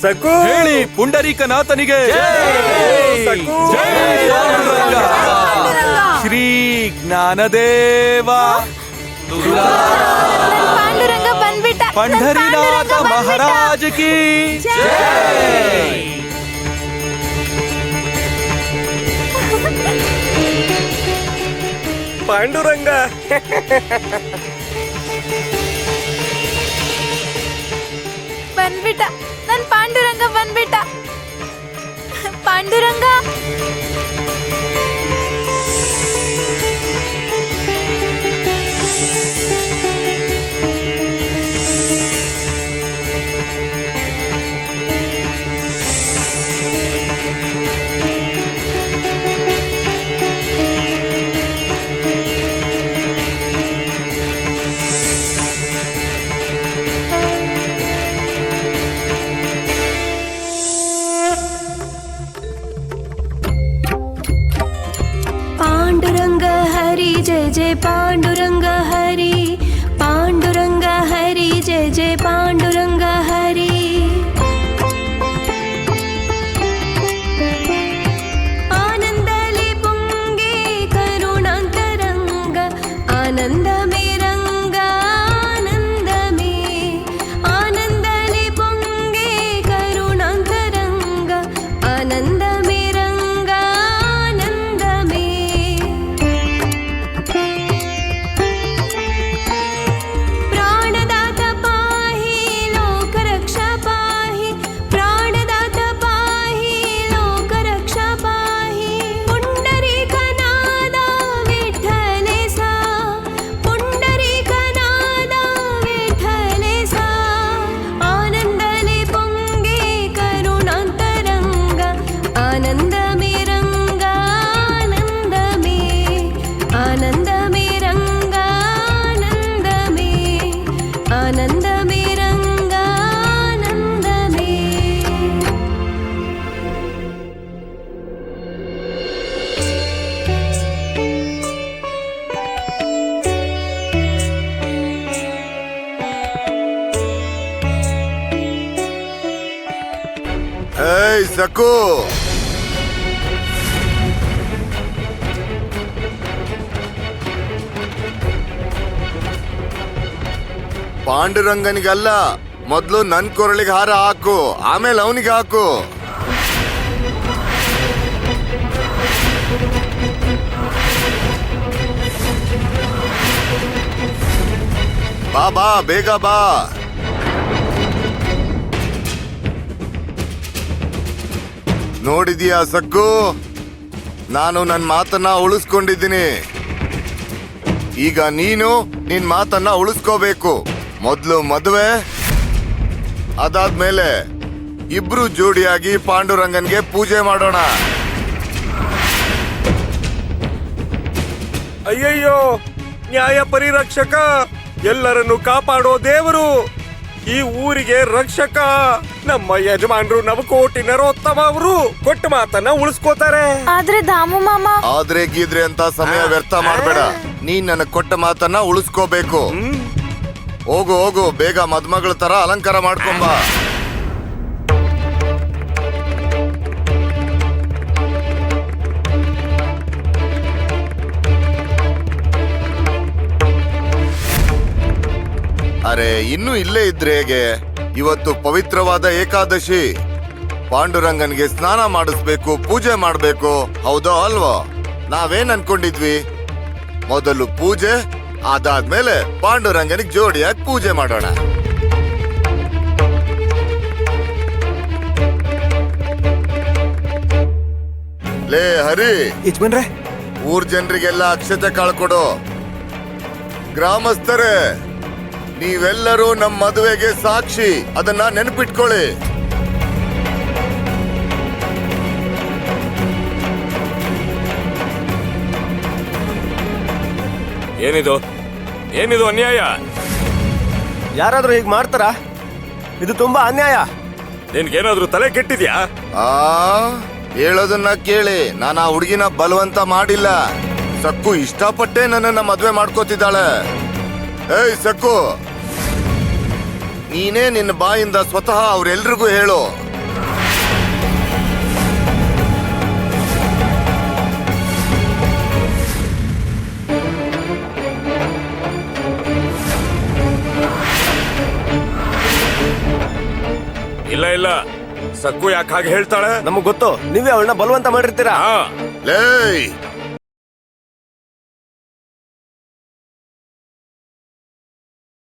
ಸಕು ಹೇಳಿ ಪುಂಡರೀಕನಾಥನಿಗೆ ಶ್ರೀ ಜ್ಞಾನದೇವ ಪಾಂಡುರಂಗ ಬಂದ್ಬಿಟ್ಟ. पंढरीनाथ महाराज की जय। ಪಾಂಡುರಂಗ ಬಂದ್ಬಿಟ್ಟ. ನನ್ ಪಾಂಡುರಂಗ ಬಂದ್ಬಿಟ್ಟ. ಪಾಂಡುರಂಗ पांडुरंग हरि जय जय पांडुरंग हरि, पांडुरंग हरि जय जय पांडुरंग हरि। आनंदले पुंगे करुणांतरंग, आनंद में रंग आनंद में, आनंदले पुंगे करुणांतरंग, आनंद में रंग आनंद में। प्राणदाता पाहि लोक रक्षा पाहि, प्राणदाता पाहि लोक रक्षा पाहि। पुंडरीकनादा विठ्ठलेसा, पुंडरीकनादा विठ्ठलेसा। आनंदले पुंगे करुणांतरंग, आनंद में रंग आनंद में, आनंद में रंग आनंद में, आनंद में रंग आनंद में। ಏಯ್ ಸಕು, ಪಾಂಡುರಂಗನಿಗಲ್ಲ, ಮೊದ್ಲು ನನ್ ಕೊರಳಿಗೆ ಹಾರ ಹಾಕು, ಆಮೇಲೆ ಅವನಿಗೆ ಹಾಕು. ಬಾ ಬಾ ಬೇಗ ಬಾ. ನೋಡಿದೀಯಾ ಸಕ್ಕು, ನಾನು ನನ್ನ ಮಾತನ್ನ ಉಳಿಸ್ಕೊಂಡಿದ್ದೀನಿ. ಈಗ ನೀನು ನಿನ್ ಮಾತನ್ನ ಉಳಿಸ್ಕೋಬೇಕು. ಮೊದ್ಲು ಮದುವೆ, ಅದಾದ್ಮೇಲೆ ಇಬ್ರು ಜೋಡಿಯಾಗಿ ಪಾಂಡುರಂಗನ್ಗೆ ಪೂಜೆ ಮಾಡೋಣ. ಅಯ್ಯಯ್ಯೋ, ನ್ಯಾಯ ಪರಿರಕ್ಷಕ, ಎಲ್ಲರನ್ನು ಕಾಪಾಡೋ ದೇವರು, ಈ ಊರಿಗೆ ರಕ್ಷಕ, ನಮ್ಮ ಯಜಮಾನ್ರು ನವಕೋಟಿ ನರೋತ್ತಮ ಅವರು ಕೊಟ್ಟ ಮಾತನ್ನ ಉಳಿಸ್ಕೋತಾರೆ. ಆದ್ರೆ ದಾಮು ಮಾಮ ಆದ್ರೆ ಗೀದ್ರೆ ಅಂತ ಸಮಯ ವ್ಯರ್ಥ ಮಾಡ್ಬೇಡ. ನೀನ್ ನನಗ್ ಕೊಟ್ಟ ಮಾತನ್ನ ಉಳಿಸ್ಕೋಬೇಕು. ಹೋಗು ಹೋಗು, ಬೇಗ ಮದ್ಮಗಳ ತರ ಅಲಂಕಾರ ಮಾಡ್ಕೊಂಬ. ಅರೆ, ಇನ್ನು ಇಲ್ಲೇ ಇದ್ರೆ ಹೇಗೆ? ಇವತ್ತು ಪವಿತ್ರವಾದ ಏಕಾದಶಿ. ಪಾಂಡುರಂಗನ್ಗೆ ಸ್ನಾನ ಮಾಡಿಸ್ಬೇಕು, ಪೂಜೆ ಮಾಡ್ಬೇಕು, ಹೌದೋ ಅಲ್ವೋ? ನಾವೇನ್ ಅನ್ಕೊಂಡಿದ್ವಿ? ಮೊದಲು ಪೂಜೆ, ಅದಾದ್ಮೇಲೆ ಪಾಂಡುರಂಗನಿಗೆ ಜೋಡಿಯಾಗಿ ಪೂಜೆ ಮಾಡೋಣ. ಲೇ ಹರಿ, ಯಜಮಾನ್ರೆ, ಊರ್ ಜನರಿಗೆಲ್ಲ ಅಕ್ಷತೆ ಕಾಳ್ಕೊಡು. ಗ್ರಾಮಸ್ಥರೇ, ನೀವೆಲ್ಲರೂ ನಮ್ಮ ಮದುವೆಗೆ ಸಾಕ್ಷಿ, ಅದನ್ನ ನೆನಪಿಟ್ಕೊಳ್ಳಿ. ಏನಿದು ಏನಿದು ಅನ್ಯಾಯ? ಯಾರಾದ್ರೂ ಹೀಗೆ ಮಾಡ್ತಾರಾ? ಇದು ತುಂಬಾ ಅನ್ಯಾಯ. ನಿನ್ಗೇನಾದ್ರೂ ತಲೆ ಕೆಟ್ಟಿದ್ಯಾ? ಹೇಳೋದನ್ನ ಕೇಳಿ, ನಾನು ಆ ಹುಡುಗಿನ ಬಲವಂತ ಮಾಡಿಲ್ಲ. ಸಕ್ಕು ಇಷ್ಟಪಟ್ಟೆ ನನ್ನನ್ನ ಮದ್ವೆ ಮಾಡ್ಕೋತಿದ್ದಾಳೆ. ಏಯ್ ಸಕ್ಕು, ನೀನೇ ನಿನ್ನ ಬಾಯಿಂದ ಸ್ವತಃ ಅವ್ರೆಲ್ರಿಗೂ ಹೇಳು, ಇಲ್ಲ ಇಲ್ಲ, ಸಕ್ಕು ಯಾಕೆ ಹಾಗೆ ಹೇಳ್ತಾಳೆ? ನಮಗ್ ಗೊತ್ತು ನೀವೇ ಅವಳನ್ನ ಬಲವಂತ ಮಾಡಿರ್ತೀರಾ. ಹಾ, ಲೇ